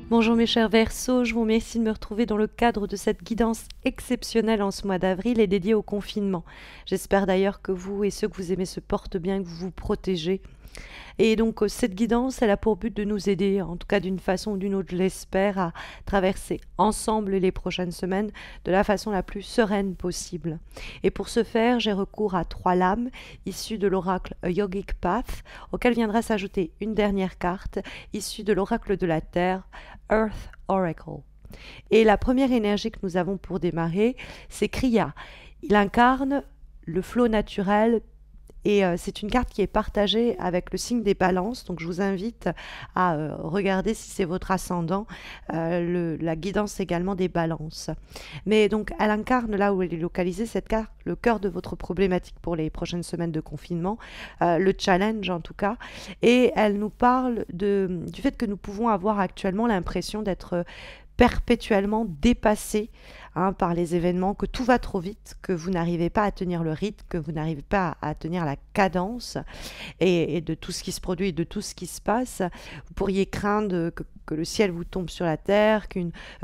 Bonjour mes chers Verseaux, je vous remercie de me retrouver dans le cadre de cette guidance exceptionnelle en ce mois d'avril et dédiée au confinement. J'espère d'ailleurs que vous et ceux que vous aimez se portent bien, que vous vous protégez. Et donc cette guidance, elle a pour but de nous aider, en tout cas d'une façon ou d'une autre, je l'espère, à traverser ensemble les prochaines semaines de la façon la plus sereine possible. Et pour ce faire, j'ai recours à 3 lames issues de l'oracle A Yogic Path, auquel viendra s'ajouter une dernière carte issue de l'oracle de la Terre, Earth Oracle. Et la première énergie que nous avons pour démarrer, c'est Kriya. Il incarne le flot naturel et c'est une carte qui est partagée avec le signe des balances. Donc je vous invite à regarder si c'est votre ascendant, la guidance également des balances. Mais donc elle incarne là où elle est localisée, cette carte, le cœur de votre problématique pour les prochaines semaines de confinement, le challenge en tout cas. Et elle nous parle du fait que nous pouvons avoir actuellement l'impression d'être perpétuellement dépassé par les événements, que tout va trop vite, que vous n'arrivez pas à tenir le rythme, que vous n'arrivez pas à tenir la cadence et de tout ce qui se produit, de tout ce qui se passe. Vous pourriez craindre que le ciel vous tombe sur la terre,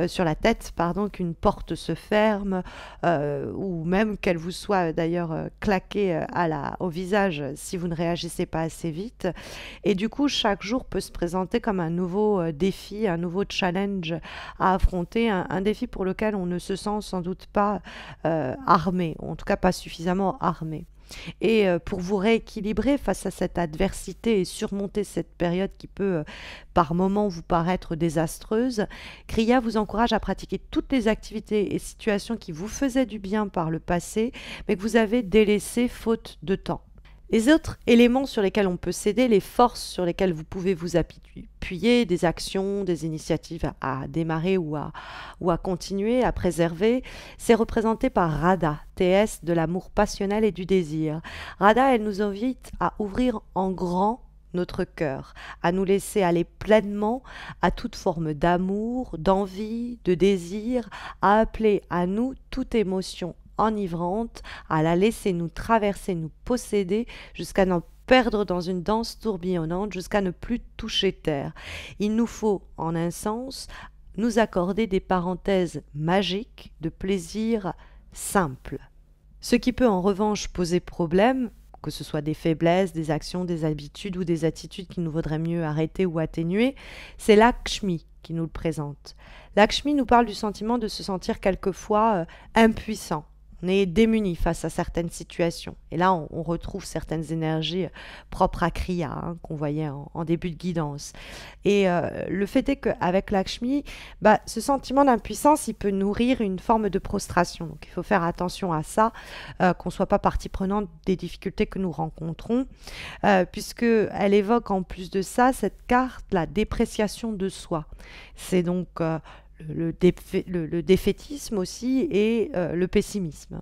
sur la tête, pardon, qu'une porte se ferme, ou même qu'elle vous soit d'ailleurs claquée au visage si vous ne réagissez pas assez vite. Et du coup, chaque jour peut se présenter comme un nouveau défi, un nouveau challenge à affronter, un défi pour lequel on ne se sent sans doute pas armé, en tout cas pas suffisamment armé. Et pour vous rééquilibrer face à cette adversité et surmonter cette période qui peut par moments vous paraître désastreuse, Kriya vous encourage à pratiquer toutes les activités et situations qui vous faisaient du bien par le passé, mais que vous avez délaissées faute de temps. Les autres éléments sur lesquels on peut s'aider, les forces sur lesquelles vous pouvez vous appuyer, des actions, des initiatives à démarrer ou à continuer, à préserver, c'est représenté par Radha, déesse de l'amour passionnel et du désir. Radha, elle nous invite à ouvrir en grand notre cœur, à nous laisser aller pleinement à toute forme d'amour, d'envie, de désir, à appeler à nous toute émotion enivrante, à la laisser nous traverser, nous posséder, jusqu'à nous perdre dans une danse tourbillonnante, jusqu'à ne plus toucher terre. Il nous faut, en un sens, nous accorder des parenthèses magiques de plaisir simple. Ce qui peut en revanche poser problème, que ce soit des faiblesses, des actions, des habitudes ou des attitudes qu'il nous vaudrait mieux arrêter ou atténuer, c'est Lakshmi qui nous le présente. Lakshmi nous parle du sentiment de se sentir quelquefois impuissant. On est démuni face à certaines situations. Et là, on retrouve certaines énergies propres à Kriya, qu'on voyait en début de guidance. Et le fait est qu'avec Lakshmi, ce sentiment d'impuissance, il peut nourrir une forme de prostration. Donc il faut faire attention à ça, qu'on ne soit pas partie prenante des difficultés que nous rencontrons, puisqu'elle évoque en plus de ça, cette carte, la dépréciation de soi. C'est donc le défaitisme aussi et le pessimisme.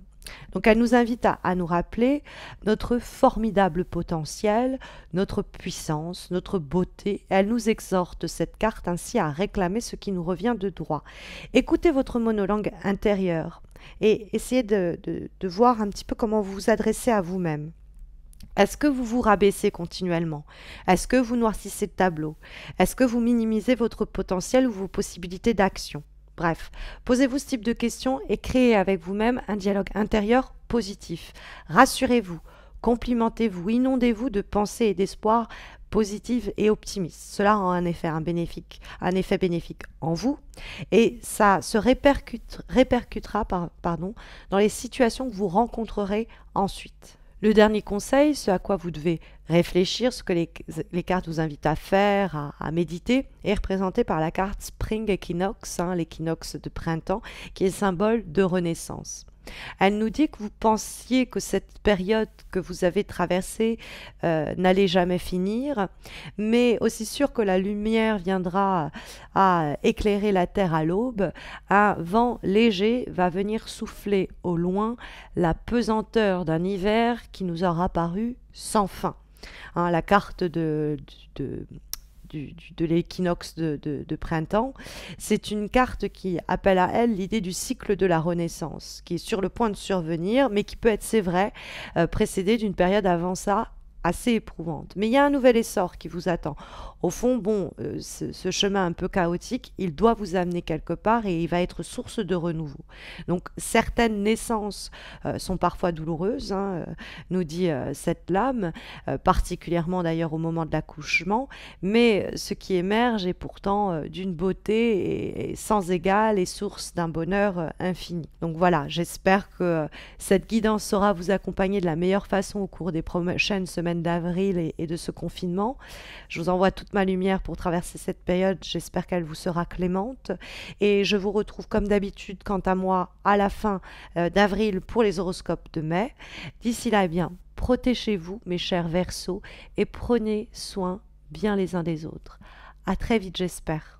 Donc elle nous invite à nous rappeler notre formidable potentiel, notre puissance, notre beauté. Elle nous exhorte, cette carte, ainsi à réclamer ce qui nous revient de droit. Écoutez votre monologue intérieur et essayez de voir un petit peu comment vous vous adressez à vous-même. Est-ce que vous vous rabaissez continuellement? Est-ce que vous noircissez le tableau? Est-ce que vous minimisez votre potentiel ou vos possibilités d'action? Bref, posez-vous ce type de questions et créez avec vous-même un dialogue intérieur positif. Rassurez-vous, complimentez-vous, inondez-vous de pensées et d'espoir positives et optimistes. Cela a un effet bénéfique en vous et ça se répercutera dans les situations que vous rencontrerez ensuite. Le dernier conseil, ce à quoi vous devez réfléchir, ce que les cartes vous invitent à faire, à méditer, est représenté par la carte Spring Equinox, l'équinoxe de printemps, qui est symbole de renaissance. Elle nous dit que vous pensiez que cette période que vous avez traversée n'allait jamais finir, mais aussi sûr que la lumière viendra à éclairer la terre à l'aube, un vent léger va venir souffler au loin la pesanteur d'un hiver qui nous aura paru sans fin. La carte de l'équinoxe de printemps, c'est une carte qui appelle à elle l'idée du cycle de la Renaissance, qui est sur le point de survenir, mais qui peut être, c'est vrai, précédée d'une période avant ça assez éprouvante. Mais il y a un nouvel essor qui vous attend. Au fond, bon, ce chemin un peu chaotique, il doit vous amener quelque part et il va être source de renouveau. Donc certaines naissances sont parfois douloureuses, hein, nous dit cette lame, particulièrement d'ailleurs au moment de l'accouchement, mais ce qui émerge est pourtant d'une beauté et sans égale et source d'un bonheur infini. Donc voilà, j'espère que cette guidance saura vous accompagner de la meilleure façon au cours des prochaines semaines d'avril et de ce confinement. Je vous envoie toute ma lumière pour traverser cette période. J'espère qu'elle vous sera clémente. Et je vous retrouve comme d'habitude, quant à moi, à la fin d'avril pour les horoscopes de mai. D'ici là, eh bien, protégez-vous, mes chers Verseaux, et prenez soin bien les uns des autres. À très vite, j'espère.